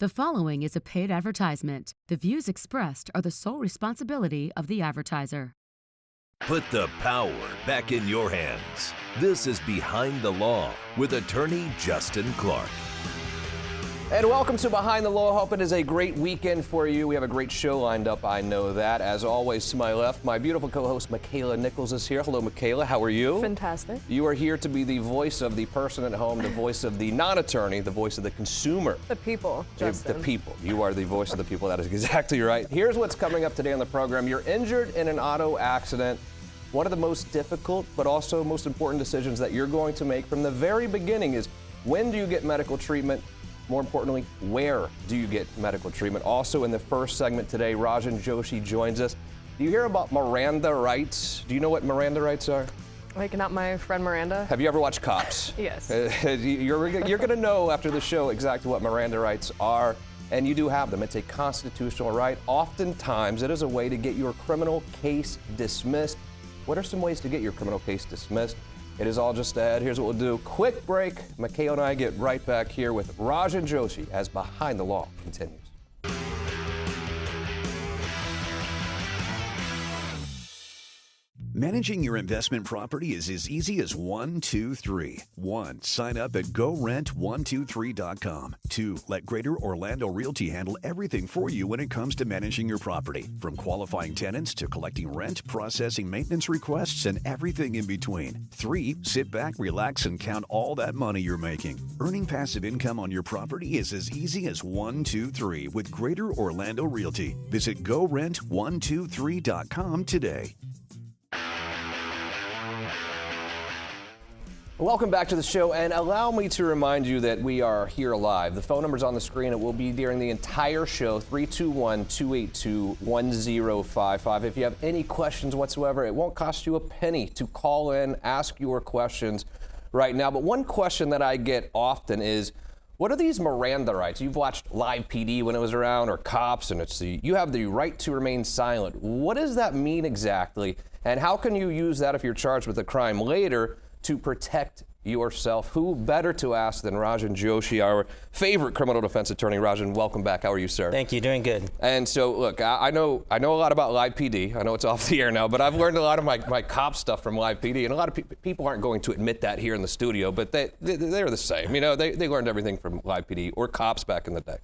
The following is a paid advertisement. The views expressed are the sole responsibility of the advertiser. Put the power back in your hands. This is Behind the Law with attorney Justin Clark. And welcome to Behind the Law. Hope it is a great weekend for you. We have a great show lined up, I know that. As always, to my left, my beautiful co-host Makaila Nichols is here. Hello, Makaila. How are you? Fantastic. You are here to be the voice of the person at home, the voice of the non-attorney, the voice of the consumer. The people, Justin. The people. You are the voice of the people. That is exactly right. Here's what's coming up today on the program. You're injured in an auto accident. One of the most difficult, but also most important decisions that you're going to make from the very beginning is, when do you get medical treatment? More importantly, where do you get medical treatment? Also in the first segment today, Rajan Joshi joins us. Do you hear about Miranda Rights? Do you know what Miranda Rights are? Like, not my friend Miranda? Have you ever watched Cops? Yes. You're going to know after the show exactly what Miranda Rights are, and you do have them. It's a constitutional right. Oftentimes, it is a way to get your criminal case dismissed. What are some ways to get your criminal case dismissed? It is all just ahead. Here's what we'll do. Quick break. Makaila and I get right back here with Rajan Joshi as Behind the Law continues. Managing your investment property is as easy as 1, 2, 3. 1. Sign up at GoRent123.com. 2. Let Greater Orlando Realty handle everything for you when it comes to managing your property, from qualifying tenants to collecting rent, processing maintenance requests, and everything in between. 3. Sit back, relax, and count all that money you're making. Earning passive income on your property is as easy as 1, 2, 3 with Greater Orlando Realty. Visit GoRent123.com today. Welcome back to the show, and allow me to remind you that we are here live. The phone number's on the screen. It will be during the entire show, 321-282-1055. If you have any questions whatsoever, it won't cost you a penny to call in, ask your questions right now. But one question that I get often is, what are these Miranda rights? You've watched Live PD when it was around, or Cops, and you have the right to remain silent. What does that mean exactly? And how can you use that if you're charged with a crime later to protect yourself? Who better to ask than Rajan Joshi, our favorite criminal defense attorney. Rajan, welcome back. How are you, sir? Thank you. Doing good. And so, look, I know a lot about Live PD. I know it's off the air now, but I've learned a lot of my cop stuff from Live PD, and a lot of people aren't going to admit that here in the studio, but they're the same. You know, they learned everything from Live PD or Cops back in the day.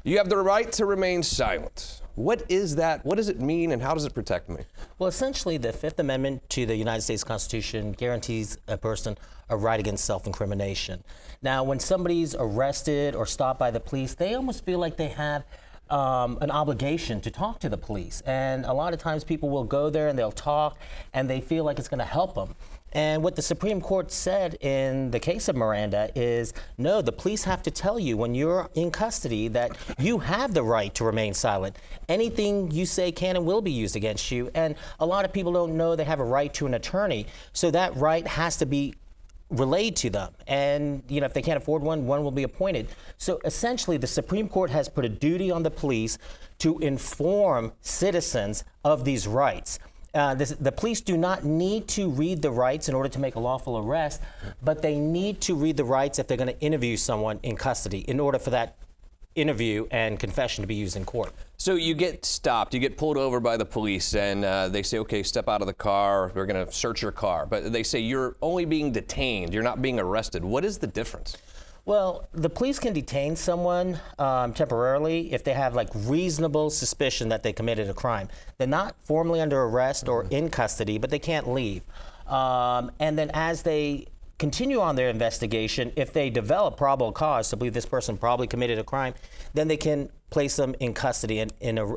You have the right to remain silent. What is that? What does it mean, and how does it protect me? Well, essentially, the Fifth Amendment to the United States Constitution guarantees a person a right against self-incrimination. Now, when somebody's arrested or stopped by the police, they almost feel like they have an obligation to talk to the police. And a lot of times people will go there and they'll talk, and they feel like it's going to help them. And what the Supreme Court said in the case of Miranda is, no, the police have to tell you when you're in custody that you have the right to remain silent. Anything you say can and will be used against you. And a lot of people don't know they have a right to an attorney. So that right has to be relayed to them. And, you know, if they can't afford one, one will be appointed. So essentially, the Supreme Court has put a duty on the police to inform citizens of these rights. The police do not need to read the rights in order to make a lawful arrest, but they need to read the rights if they're going to interview someone in custody in order for that interview and confession to be used in court. So you get stopped, you get pulled over by the police, and they say, okay, step out of the car, we're going to search your car. But they say you're only being detained, you're not being arrested. What is the difference? Well, the police can detain someone temporarily if they have like reasonable suspicion that they committed a crime. They're not formally under arrest or in custody, but they can't leave. And then as they continue on their investigation, if they develop probable cause to believe this person probably committed a crime, then they can place them in custody and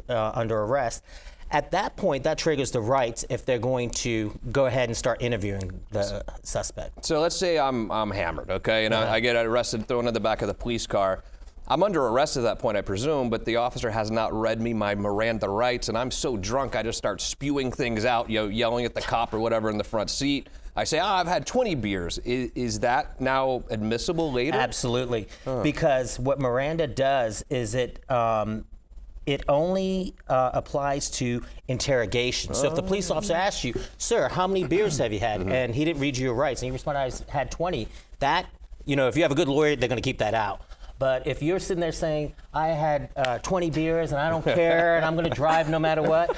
under arrest. At that point, that triggers the rights if they're going to go ahead and start interviewing the suspect. So let's say I'm hammered, okay, and I get arrested, thrown in the back of the police car. I'm under arrest at that point, I presume, but the officer has not read me my Miranda rights, and I'm so drunk I just start spewing things out, yelling at the cop or whatever in the front seat. I say, I've had 20 beers. Is that now admissible later? Absolutely, because what Miranda does is it only applies to interrogation. So if the police officer asks you, sir, how many beers have you had? And he didn't read you your rights, and you respond, I had 20. That, you know, if you have a good lawyer, they're going to keep that out. But if you're sitting there saying, I had 20 beers and I don't care and I'm going to drive no matter what,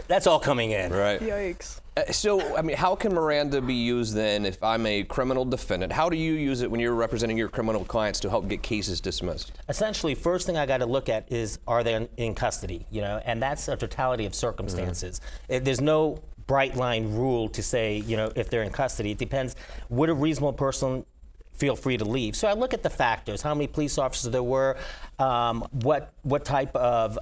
that's all coming in. Right. Yikes. So, I mean, how can Miranda be used then if I'm a criminal defendant? How do you use it when you're representing your criminal clients to help get cases dismissed? Essentially, first thing I got to look at is, are they in custody? You know, and that's a totality of circumstances. There's no bright line rule to say, you know, if they're in custody. It depends. Would a reasonable person feel free to leave? So I look at the factors: how many police officers there were, what type of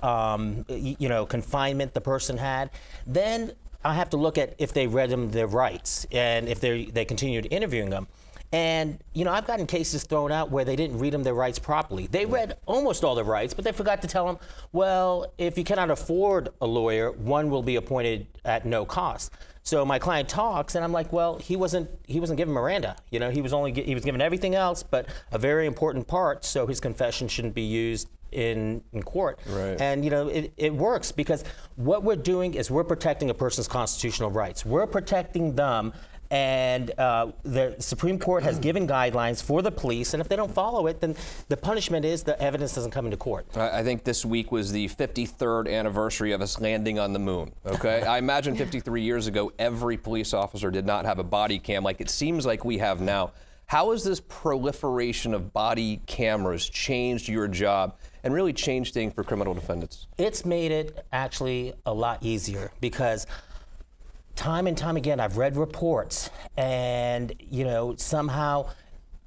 confinement the person had. Then I have to look at if they read them their rights and if they continued interviewing them. And, you know, I've gotten cases thrown out where they didn't read them their rights properly. They read almost all their rights, but they forgot to tell them, well, if you cannot afford a lawyer, one will be appointed at no cost. So my client talks, and I'm like, well, he wasn't given Miranda. You know, he was given everything else, but a very important part, so his confession shouldn't be used in court. Right. And you know, it works because what we're doing is we're protecting a person's constitutional rights. We're protecting them, and the Supreme Court has given guidelines for the police, and if they don't follow it, then the punishment is the evidence doesn't come into court. I think this week was the 53rd anniversary of us landing on the moon, okay? I imagine 53 years ago, every police officer did not have a body cam like it seems like we have now. How has this proliferation of body cameras changed your job and really changed things for criminal defendants? It's made it actually a lot easier because time and time again, I've read reports, and you know, somehow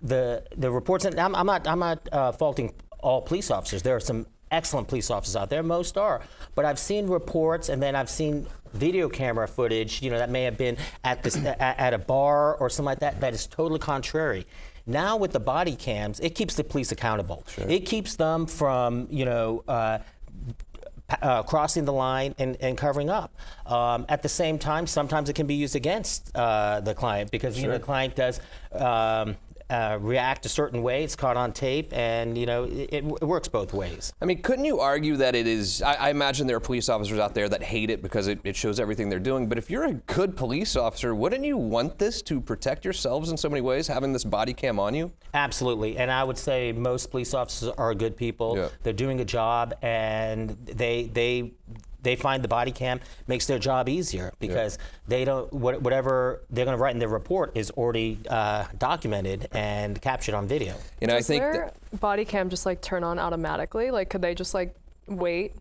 the reports. And I'm not faulting all police officers. There are some excellent police officers out there. Most are, but I've seen reports, and then I've seen video camera footage. You know, that may have been at this at a bar or something like that. That is totally contrary. Now with the body cams, it keeps the police accountable. Sure. It keeps them from, you know, crossing the line and covering up. At the same time, sometimes it can be used against the client because you know, the client does react a certain way. It's caught on tape, and you know, it works both ways. I mean, couldn't you argue that it is? I imagine there are police officers out there that hate it because it shows everything they're doing. But if you're a good police officer, wouldn't you want this to protect yourselves in so many ways, having this body cam on you? Absolutely, and I would say most police officers are good people. Yeah. They're doing a job, and they find the body cam makes their job easier because they don't, whatever they're going to write in their report is already documented and captured on video. You know, Does their body cam just like turn on automatically? Like, could they just like wait?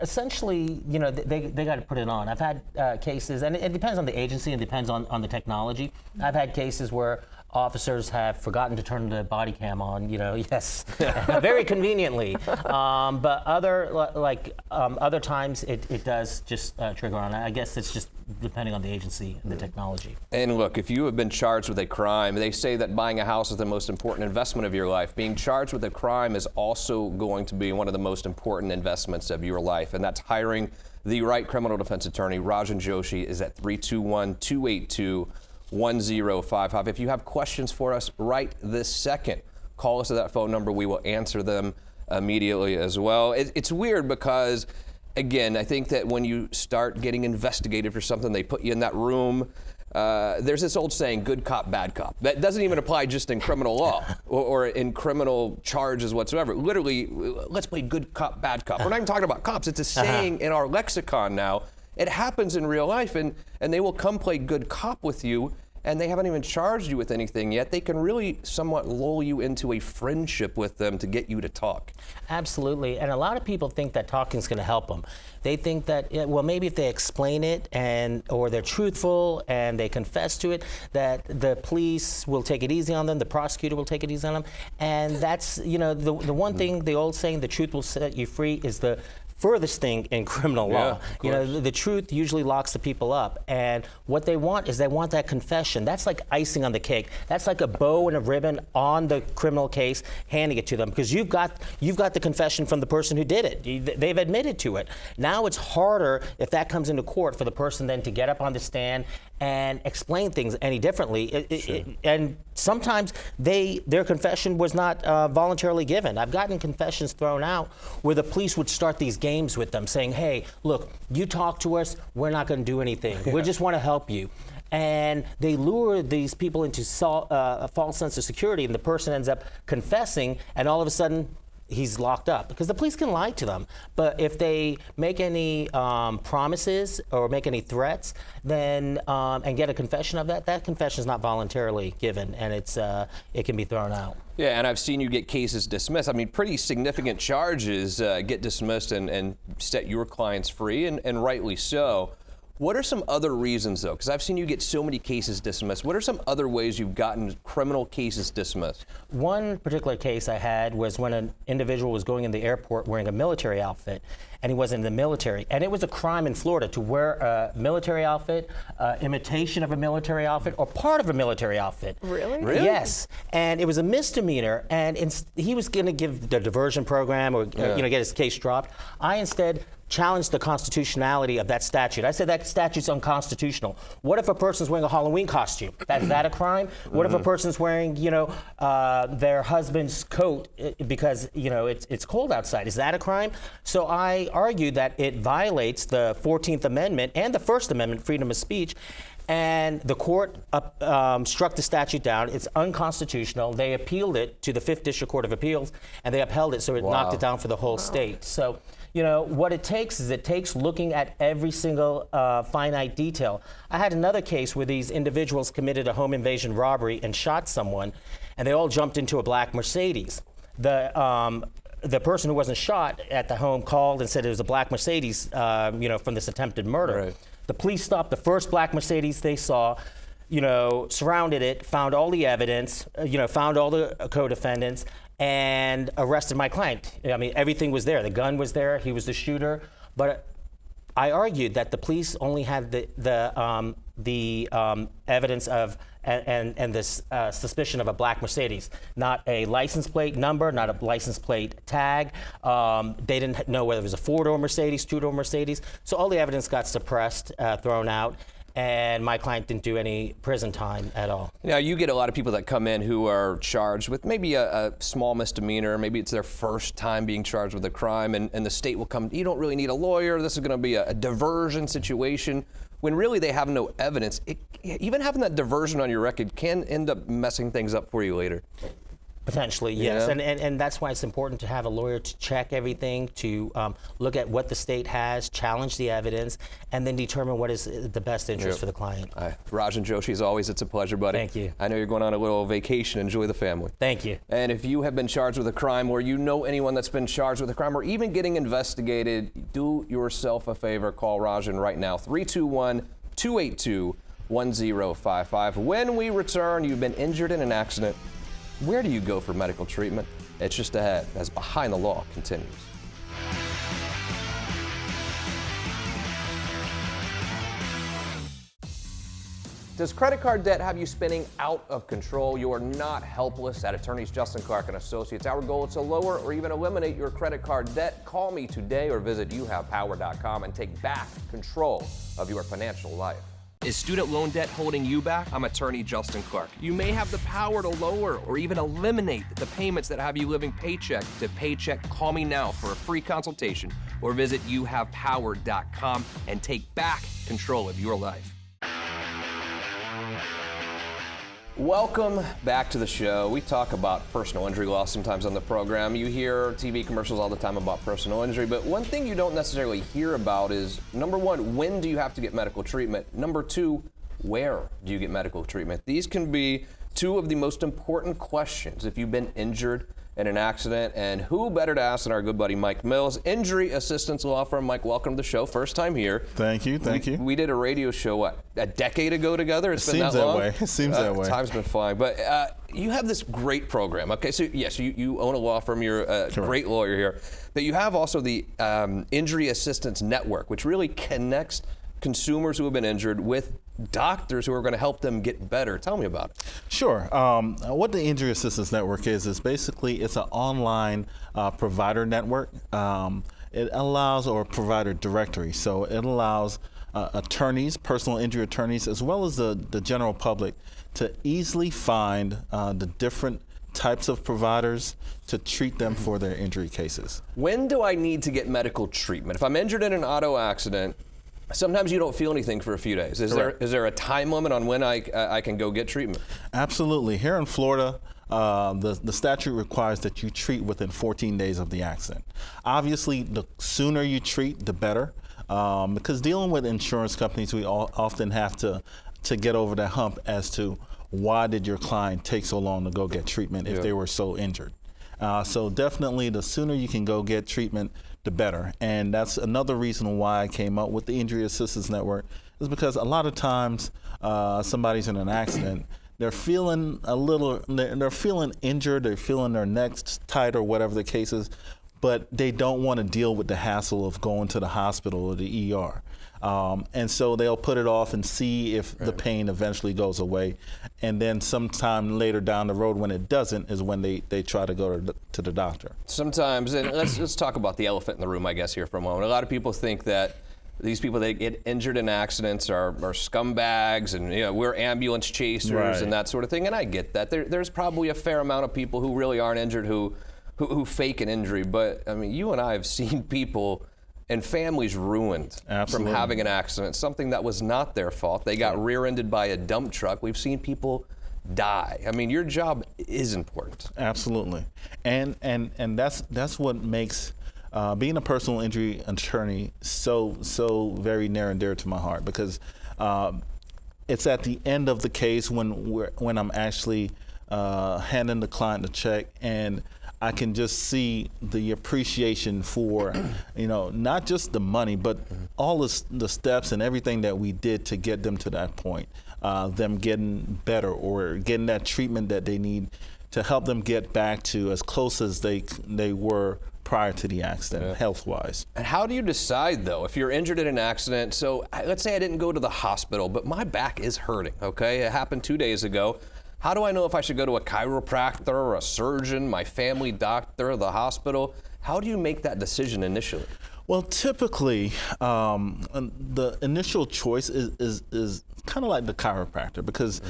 Essentially, you know, they got to put it on. I've had cases, and it depends on the agency and depends on the technology. I've had cases where officers have forgotten to turn the body cam on, you know, yes, very conveniently. But other times it does just trigger on. I guess it's just depending on the agency and the technology. And look, if you have been charged with a crime, they say that buying a house is the most important investment of your life. Being charged with a crime is also going to be one of the most important investments of your life, and that's hiring the right criminal defense attorney. Rajan Joshi is at 321-282-1055. If you have questions for us right this second, call us at that phone number. We will answer them immediately as well. It's weird because, again, I think that when you start getting investigated for something, they put you in that room. There's this old saying, good cop, bad cop. That doesn't even apply just in criminal law or in criminal charges whatsoever. Literally, let's play good cop, bad cop. We're not even talking about cops. It's a saying in our lexicon now. It happens in real life, and they will come play good cop with you, and they haven't even charged you with anything yet. They can really somewhat lull you into a friendship with them to get you to talk. Absolutely, and a lot of people think that talking is going to help them. They think that, well, maybe if they explain it or they're truthful and they confess to it, that the police will take it easy on them, the prosecutor will take it easy on them, and that's, you know, the one thing, the old saying, the truth will set you free, is the furthest thing in criminal law. You know, the truth usually locks the people up, and what they want is they want that confession. That's like icing on the cake. That's like a bow and a ribbon on the criminal case, handing it to them, because you've got the confession from the person who did it. They've admitted to it. Now it's harder, if that comes into court, for the person then to get up on the stand and explain things any differently. And sometimes their confession was not voluntarily given. I've gotten confessions thrown out where the police would start these games with them, saying, hey, look, you talk to us, we're not going to do anything. We just want to help you. and they lure these people into a false sense of security, and the person ends up confessing, and all of a sudden he's locked up, because the police can lie to them. But if they make any promises or make any threats, then and get a confession of that confession is not voluntarily given, and it can be thrown out. Yeah, and I've seen you get cases dismissed. I mean, pretty significant charges get dismissed and set your clients free, and rightly so. What are some other reasons, though? Because I've seen you get so many cases dismissed. What are some other ways you've gotten criminal cases dismissed? One particular case I had was when an individual was going in the airport wearing a military outfit, and he wasn't in the military. And it was a crime in Florida to wear a military outfit, imitation of a military outfit, or part of a military outfit. Really? Really? Yes. And it was a misdemeanor, and he was going to give the diversion program or get his case dropped. I instead challenged the constitutionality of that statute. I said that statute's unconstitutional. What if a person's wearing a Halloween costume? Is that a crime? What if a person's wearing, their husband's coat because, it's cold outside? Is that a crime? So I argued that it violates the 14th Amendment and the First Amendment, freedom of speech. And the court struck the statute down. It's unconstitutional. They appealed it to the 5th District Court of Appeals, and they upheld it, so it knocked it down for the whole state. So, what it takes looking at every single finite detail. I had another case where these individuals committed a home invasion robbery and shot someone, and they all jumped into a black Mercedes. The person who wasn't shot at the home called and said it was a black Mercedes, from this attempted murder. Right. The police stopped the first black Mercedes they saw, surrounded it, found all the evidence, found all the co-defendants, and arrested my client. I mean, everything was there. The gun was there. He was the shooter. But I argued that the police only had the evidence of and this suspicion of a black Mercedes, not a license plate number, not a license plate tag. They didn't know whether it was a 4-door Mercedes, 2-door Mercedes. So all the evidence got suppressed, thrown out. And my client didn't do any prison time at all. Now, you get a lot of people that come in who are charged with maybe a small misdemeanor. Maybe it's their first time being charged with a crime, and the state will come, you don't really need a lawyer. This is going to be a diversion situation. When really they have no evidence. Even having that diversion on your record can end up messing things up for you later. Potentially, yes. Yeah. And that's why it's important to have a lawyer to check everything, to look at what the state has, challenge the evidence, and then determine what is the best interest for the client. Rajan Joshi, as always, it's a pleasure, buddy. Thank you. I know you're going on a little vacation. Enjoy the family. Thank you. And if you have been charged with a crime, or you know anyone that's been charged with a crime, or even getting investigated, do yourself a favor. Call Rajan right now, 321-282-1055. When we return, you've been injured in an accident. Where do you go for medical treatment? It's just ahead as Behind the Law continues. Does credit card debt have you spinning out of control? You are not helpless. At Attorneys Justin Clark and Associates, our goal is to lower or even eliminate your credit card debt. Call me today or visit youhavepower.com and take back control of your financial life. Is student loan debt holding you back? I'm attorney Justin Clark. You may have the power to lower or even eliminate the payments that have you living paycheck to paycheck. Call me now for a free consultation or visit youhavepower.com and take back control of your life. Welcome back to the show. We talk about personal injury law sometimes on the program. You hear TV commercials all the time about personal injury, but one thing you don't necessarily hear about is, number one, when do you have to get medical treatment? Number two, where do you get medical treatment? These can be two of the most important questions if you've been injured in an accident, and who better to ask than our good buddy Mike Mills, Injury Assistance Law Firm. Mike, welcome to the show. First time here. Thank you. We did a radio show, a decade ago together? It's been seems that long? way. It seems that way. Time's been flying. But you have this great program. Okay, so yes, you own a law firm. You're a great lawyer here. But you have also the Injury Assistance Network, which really connects consumers who have been injured with doctors who are going to help them get better. Tell me about it. Sure. What the Injury Assistance Network is basically it's an online provider network. It allows, or provider directory, so it allows attorneys, personal injury attorneys, as well as the general public to easily find the different types of providers to treat them for their injury cases. When do I need to get medical treatment? If I'm injured in an auto accident, Sometimes you don't feel anything for a few days. Is there a time limit on when I can go get treatment? Absolutely. Here in Florida, the statute requires that you treat within 14 days of the accident. Obviously, the sooner you treat, the better, because dealing with insurance companies, we often have to get over that hump as to why did your client take so long to go get treatment if they were so injured. So definitely, the sooner you can go get treatment, the better. And that's another reason why I came up with the Injury Assistance Network, is because a lot of times somebody's in an accident, they're feeling they're feeling injured, they're feeling their necks tight or whatever the case is, but they don't want to deal with the hassle of going to the hospital or the ER. And so they'll put it off and see if the pain eventually goes away. And then sometime later down the road, when it doesn't, is when they try to go to the doctor. Sometimes, and let's talk about the elephant in the room, I guess, here for a moment. A lot of people think that these people that get injured in accidents are scumbags, and we're ambulance chasers and that sort of thing. And I get that. There's probably a fair amount of people who really aren't injured who fake an injury. But I mean, you and I have seen people and families ruined from having an accident, something that was not their fault. They got rear-ended by a dump truck. We've seen people die. I mean, your job is important. Absolutely, and that's what makes being a personal injury attorney so very near and dear to my heart, because it's at the end of the case when I'm actually handing the client the check, and I can just see the appreciation for, not just the money, but all the steps and everything that we did to get them to that point, them getting better or getting that treatment that they need to help them get back to as close as they were prior to the accident, health-wise. And how do you decide, though, if you're injured in an accident? So let's say I didn't go to the hospital, but my back is hurting, okay? It happened 2 days ago. How do I know if I should go to a chiropractor or a surgeon, my family doctor, the hospital? How do you make that decision initially? Well, typically, the initial choice is kind of like the chiropractor, because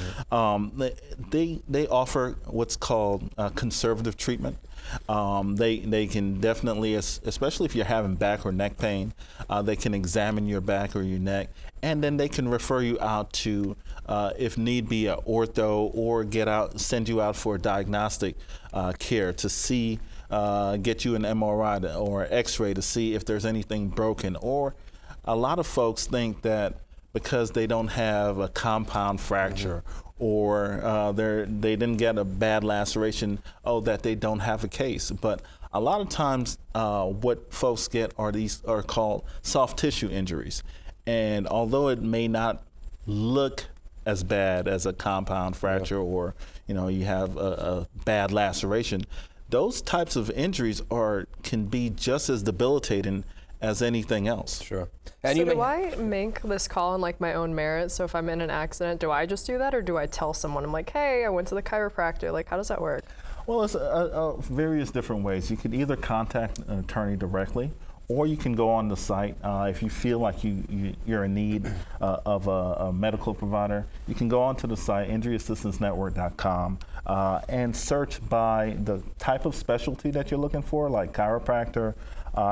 they offer what's called conservative treatment. They can definitely, especially if you're having back or neck pain, they can examine your back or your neck, and then they can refer you out to, if need be, an ortho, or send you out for diagnostic care to see, get you an MRI or X-ray to see if there's anything broken. Or a lot of folks think that because they don't have a compound fracture or they didn't get a bad laceration, that they don't have a case. But a lot of times what folks get are called soft tissue injuries. And although it may not look as bad as a compound fracture or you have a bad laceration, those types of injuries can be just as debilitating as anything else. Sure. And so do I make this call on my own merit? So if I'm in an accident, do I just do that, or do I tell someone? I'm like, hey, I went to the chiropractor. How does that work? Well, it's various different ways. You can either contact an attorney directly, or you can go on the site. If you feel like you're in need of a medical provider, you can go onto the site, injuryassistancenetwork.com, and search by the type of specialty that you're looking for, like chiropractor,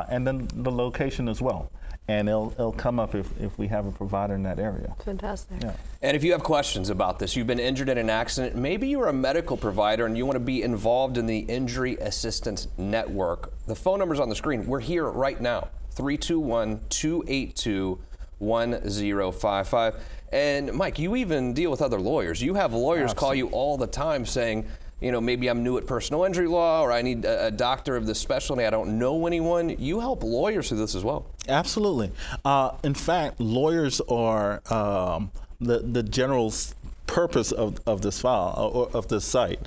and then the location as well. And it'll come up if we have a provider in that area. Fantastic. Yeah. And if you have questions about this, you've been injured in an accident, maybe you're a medical provider and you want to be involved in the Injury Assistance Network, the phone number's on the screen. We're here right now, 321-282-1055. And Mike, you even deal with other lawyers. You have lawyers call you all the time saying, maybe I'm new at personal injury law, or I need a doctor of this specialty. I don't know anyone. You help lawyers through this as well. Absolutely. In fact, lawyers are the general purpose of this file, or of this site.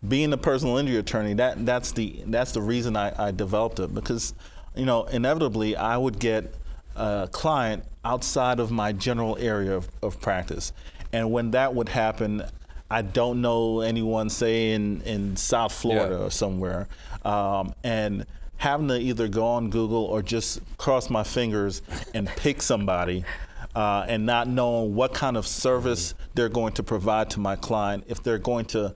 Being a personal injury attorney, that's the reason I developed it, because inevitably I would get a client outside of my general area of practice, and when that would happen, I don't know anyone, say in South Florida or somewhere, and having to either go on Google or just cross my fingers and pick somebody, and not knowing what kind of service they're going to provide to my client, if they're going to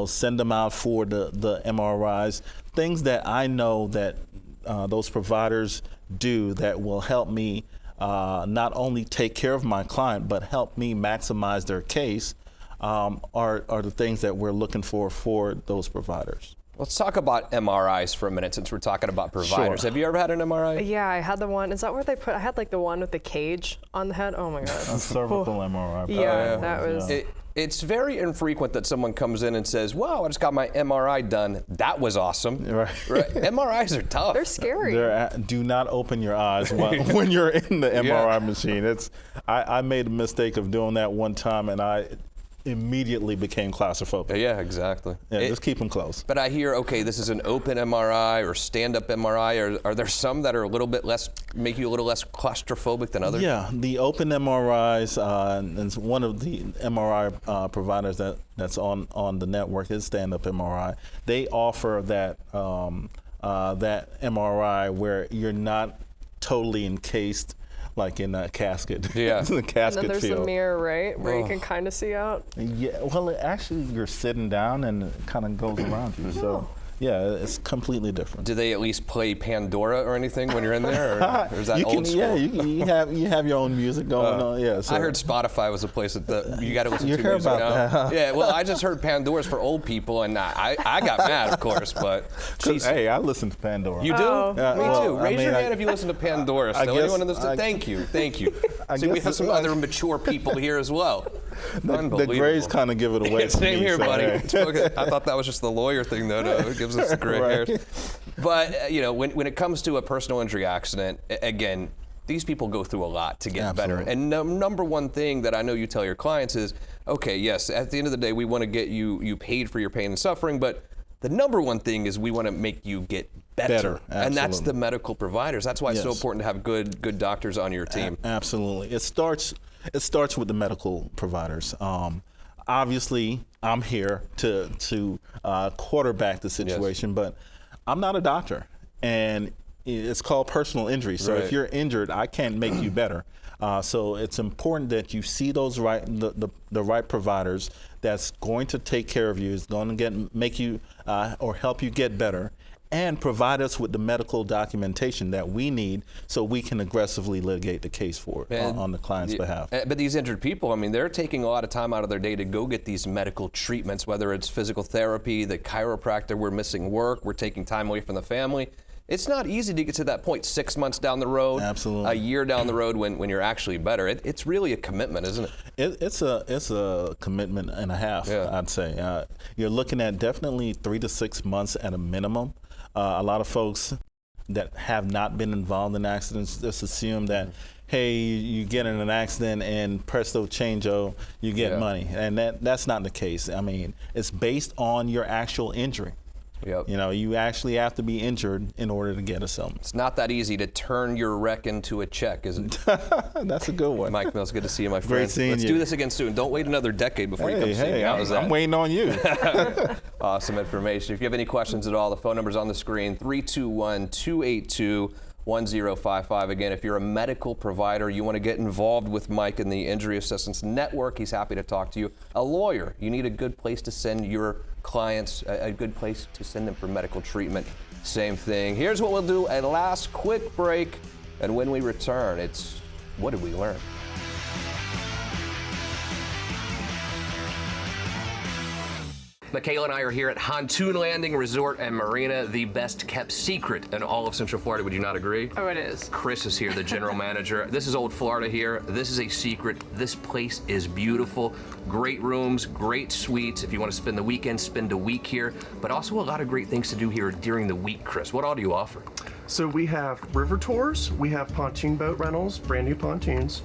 send them out for the MRIs, things that I know that those providers do that will help me not only take care of my client, but help me maximize their case are the things that we're looking for those providers. Let's talk about MRIs for a minute since we're talking about providers. Sure. Have you ever had an MRI? Yeah, I had the one. Is that where they put? I had like the one with the cage on the head. Oh my god. A cervical MRI. Yeah, that was. It's very infrequent that someone comes in and says, wow, I just got my MRI done. That was awesome. Right. MRIs are tough. They're scary. Do not open your eyes when you're in the MRI machine. I made a mistake of doing that one time, and I immediately became claustrophobic. Yeah, exactly. Yeah, just keep them close. But I hear, okay, this is an open MRI or stand-up MRI. Are there some that are a little bit less, make you a little less claustrophobic than others? Yeah, the open MRIs, and one of the MRI providers that's on the network is stand-up MRI. They offer that that MRI where you're not totally encased like in a casket. Yeah. The casket And then there's feel. the mirror, right, where you can kind of see out. Yeah, well, actually, you're sitting down and it kind of goes around you. So, yeah, it's completely different. Do they at least play Pandora or anything when you're in there, or is that you old can, school? Yeah, you have your own music going on. Yeah, so. I heard Spotify was a place that you got to listen You to heard music about now. that. Yeah, well, I just heard Pandora's for old people, and I got mad, of course, but geez. Hey, I listen to Pandora. You do? Oh. Me well, too. I Raise mean, your hand if you listen to Pandora. I Still, guess- anyone in this? Thank you. See, we guess have some other mature people here as well. The Unbelievable. grays kind of give it away. for Same me, here, so, buddy. hey. It's okay. I thought that was just the lawyer thing, though. No, it gives us the gray Right. hairs. But when it comes to a personal injury accident, again, these people go through a lot to get better. Absolutely. And number one thing that I know you tell your clients is, okay, yes, at the end of the day, we want to get you paid for your pain and suffering, but the number one thing is we want to make you get better. And that's absolutely. the medical providers. That's why it's so Yes. important to have good doctors on your team. Absolutely. It starts with the medical providers. Obviously, I'm here to quarterback the situation, but I'm not a doctor, and it's called personal injury. So Right. if you're injured, I can't make you better. So it's important that you see those the right providers that's going to take care of you, is going to make you or help you get better, and provide us with the medical documentation that we need so we can aggressively litigate the case for on the client's behalf. But these injured people, I mean, they're taking a lot of time out of their day to go get these medical treatments, whether it's physical therapy, the chiropractor, we're missing work, we're taking time away from the family. It's not easy to get to that point 6 months down the road, Absolutely. a year down the road when you're actually better. It's really a commitment, isn't it? It's a commitment and a half, Yeah. I'd say. You're looking at definitely 3 to 6 months at a minimum. A lot of folks that have not been involved in accidents just assume that, hey, you get in an accident and presto changeo, you get money. And that's not the case. I mean, it's based on your actual injury. Yep. You know, you actually have to be injured in order to get a settlement. It's not that easy to turn your wreck into a check, is it? That's a good one. Mike Mills, good to see you, my friend. seeing Let's you. do this again soon. Don't wait another decade before you come see me. How was that? I'm waiting on you. Awesome information. If you have any questions at all, the phone number's on the screen, 321-282-1055. Again, if you're a medical provider, you want to get involved with Mike in the Injury Assistance Network, he's happy to talk to you. A lawyer, you need a good place to send your clients, a good place to send them for medical treatment. Same thing. Here's what we'll do, a last quick break, and when we return, it's what did we learn? Makaila and I are here at Pontoon Landing Resort and Marina, the best kept secret in all of Central Florida. Would you not agree? Oh, it is. Chris is here, the general manager. This is Old Florida here. This is a secret. This place is beautiful. Great rooms, great suites. If you want to spend the weekend, spend a week here. But also a lot of great things to do here during the week, Chris. What all do you offer? So we have river tours, we have pontoon boat rentals, brand new pontoons.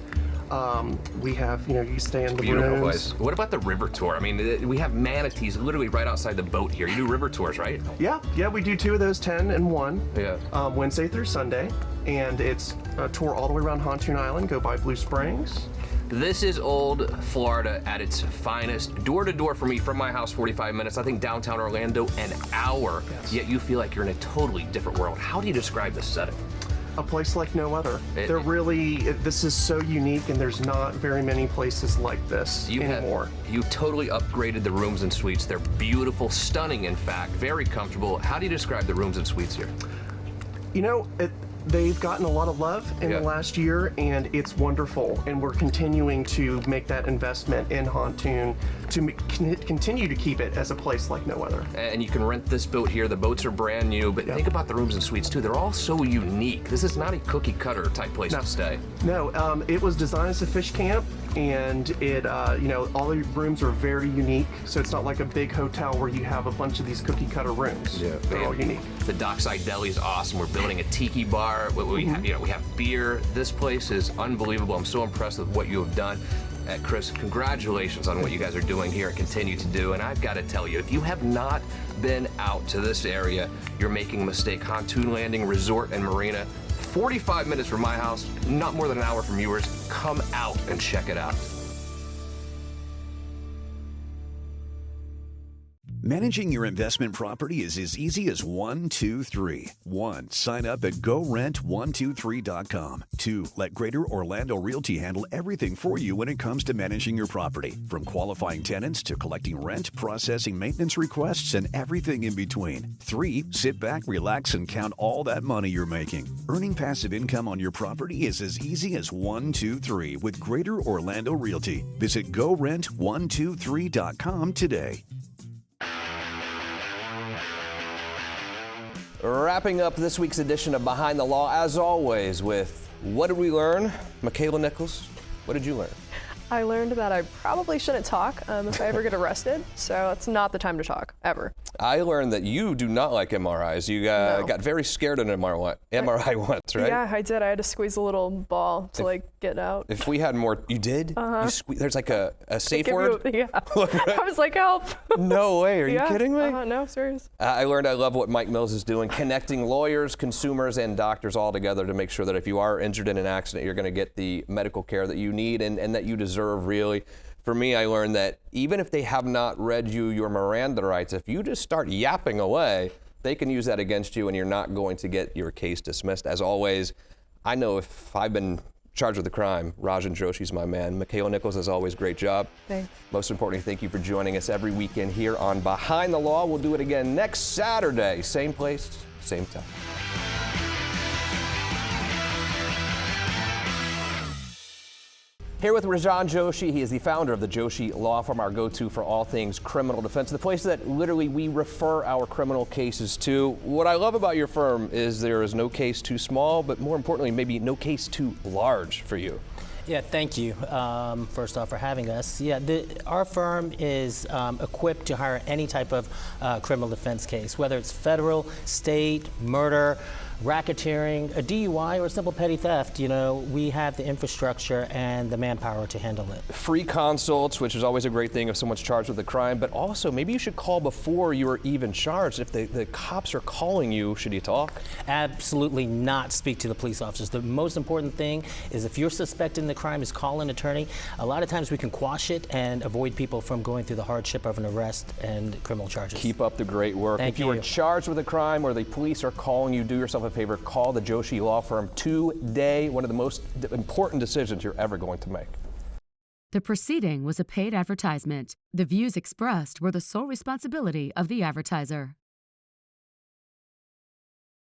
We have, you stay in the Beautiful rooms. place. What about the river tour? I mean, we have manatees literally right outside the boat here. You do river tours, right? Yeah, we do 2 of those, 10 and 1. Yeah. Wednesday through Sunday, and it's a tour all the way around Pontoon Island, go by Blue Springs. This is Old Florida at its finest. Door to door for me from my house, 45 minutes. I think downtown Orlando, an hour. Yes. Yet you feel like you're in a totally different world. How do you describe this setting? A place like no other. This is so unique, and there's not very many places like this anymore. You totally upgraded the rooms and suites. They're beautiful, stunning in fact, very comfortable. How do you describe the rooms and suites here? You know, they've gotten a lot of love in the last year, and it's wonderful. And we're continuing to make that investment in Pontoon to continue to keep it as a place like no other. And you can rent this boat here. The boats are brand new, but think about the rooms and suites too. They're all so unique. This is not a cookie cutter type place to stay. No, it was designed as a fish camp, and it, you know, all the rooms are very unique. So it's not like a big hotel where you have a bunch of these cookie cutter rooms. Yeah, they're all unique. The dockside deli is awesome. We're building a tiki bar. We have beer. This place is unbelievable. I'm so impressed with what you have done. Chris, congratulations on what you guys are doing here and continue to do. And I've got to tell you, if you have not been out to this area, you're making a mistake. Pontoon Landing Resort and Marina, 45 minutes from my house, not more than an hour from yours. Come out and check it out. Managing your investment property is as easy as 1, 2, 3. 1. Sign up at GoRent123.com. 2. Let Greater Orlando Realty handle everything for you when it comes to managing your property. From qualifying tenants to collecting rent, processing maintenance requests, and everything in between. 3. Sit back, relax, and count all that money you're making. Earning passive income on your property is as easy as 1, 2, 3 with Greater Orlando Realty. Visit GoRent123.com today. Wrapping up this week's edition of Behind the Law, as always, with What Did We Learn? Makaila Nichols, what did you learn? I learned that I probably shouldn't talk if I ever get arrested, so it's not the time to talk, ever. I learned that you do not like MRIs. You got very scared in an MRI once, right? Yeah, I did. I had to squeeze a little ball to get out. If we had more, you did? You there's like a safe word? I was like, help. No way, are you kidding me? No, serious. I learned I love what Mike Mills is doing, connecting lawyers, consumers, and doctors all together to make sure that if you are injured in an accident, you're going to get the medical care that you need and that you deserve, really. For me, I learned that even if they have not read you your Miranda rights, if you just start yapping away, they can use that against you and you're not going to get your case dismissed. As always, I know if I've been charged with a crime, Rajan Joshi's my man. Makaila Nichols, as always, great job. Thanks. Most importantly, thank you for joining us every weekend here on Behind the Law. We'll do it again next Saturday, same place, same time. Here with Rajan Joshi. He is the founder of the Joshi Law Firm, our go-to for all things criminal defense, the place that literally we refer our criminal cases to. What I love about your firm is there is no case too small, but more importantly, maybe no case too large for you. Yeah, thank you, first off, for having us. Yeah, our firm is equipped to hire any type of criminal defense case, whether it's federal, state, murder, racketeering, a DUI, or simple petty theft. You know, we have the infrastructure and the manpower to handle it. Free consults, which is always a great thing if someone's charged with a crime, but also maybe you should call before you are even charged. If the cops are calling you, should you talk? Absolutely not speak to the police officers. The most important thing is if you're suspecting the crime, is call an attorney. A lot of times we can quash it and avoid people from going through the hardship of an arrest and criminal charges. Keep up the great work. Thank if you are charged with a crime or the police are calling you, do yourself a favor, call the Joshi Law Firm today. One of the most important decisions you're ever going to make. The proceeding was a paid advertisement. The views expressed were the sole responsibility of the advertiser.